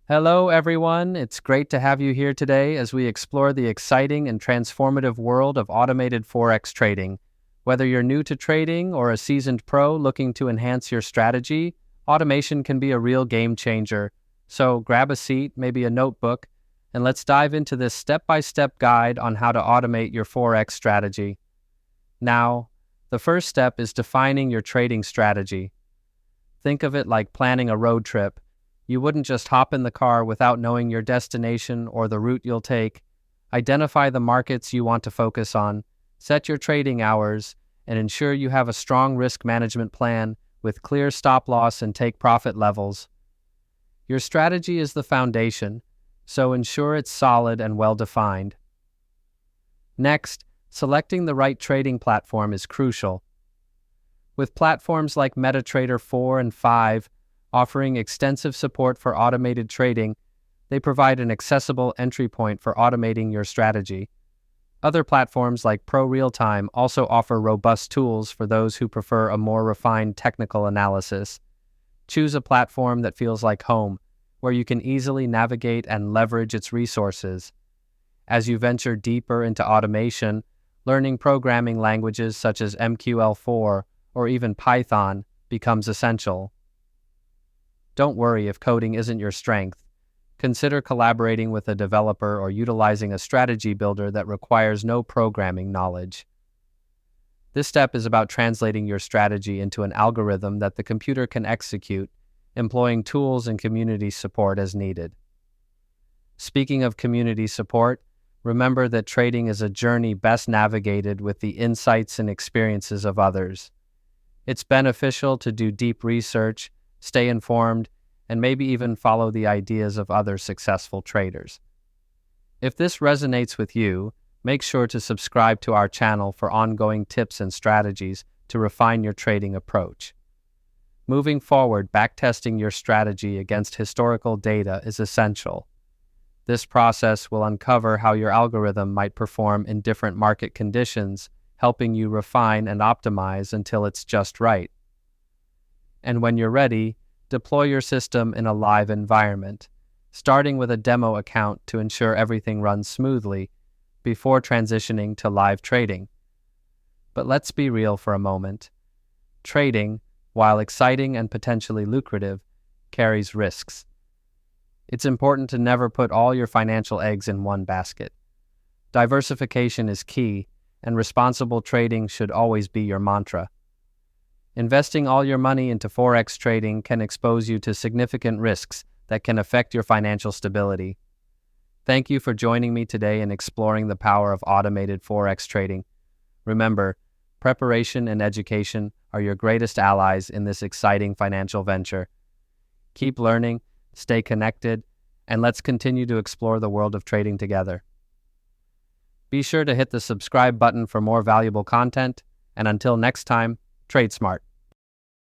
Hello, everyone. It's great to have you here today as we explore the exciting and transformative world of automated Forex trading. Whether you're new to trading or a seasoned pro looking to enhance your strategy, automation can be a real game changer. So grab a seat, maybe a notebook, and let's dive into this step-by-step guide on how to automate your Forex strategy. Now, the first step is defining your trading strategy. Think of it like planning a road trip. You wouldn't just hop in the car without knowing your destination or the route you'll take. Identify the markets you want to focus on, set your trading hours, and ensure you have a strong risk management plan with clear stop loss and take profit levels. Your strategy is the foundation, so ensure it's solid and well-defined. Next, selecting the right trading platform is crucial. With platforms like MetaTrader 4 and 5, offering extensive support for automated trading, they provide an accessible entry point for automating your strategy. Other platforms like Pro Realtime also offer robust tools for those who prefer a more refined technical analysis. Choose a platform that feels like home, where you can easily navigate and leverage its resources. As you venture deeper into automation, learning programming languages such as MQL4 or even Python becomes essential. Don't worry if coding isn't your strength. Consider collaborating with a developer or utilizing a strategy builder that requires no programming knowledge. This step is about translating your strategy into an algorithm that the computer can execute, employing tools and community support as needed. Speaking of community support, remember that trading is a journey best navigated with the insights and experiences of others. It's beneficial to do deep research, stay informed, and maybe even follow the ideas of other successful traders. If this resonates with you, make sure to subscribe to our channel for ongoing tips and strategies to refine your trading approach. Moving forward, backtesting your strategy against historical data is essential. This process will uncover how your algorithm might perform in different market conditions, helping you refine and optimize until it's just right. And when you're ready, deploy your system in a live environment, starting with a demo account to ensure everything runs smoothly before transitioning to live trading. But let's be real for a moment. Trading, while exciting and potentially lucrative, carries risks. It's important to never put all your financial eggs in one basket. Diversification is key, and responsible trading should always be your mantra. Investing all your money into Forex trading can expose you to significant risks that can affect your financial stability. Thank you for joining me today in exploring the power of automated Forex trading. Remember, preparation and education are your greatest allies in this exciting financial venture. Keep learning, stay connected, and let's continue to explore the world of trading together. Be sure to hit the subscribe button for more valuable content, and until next time, trade smart.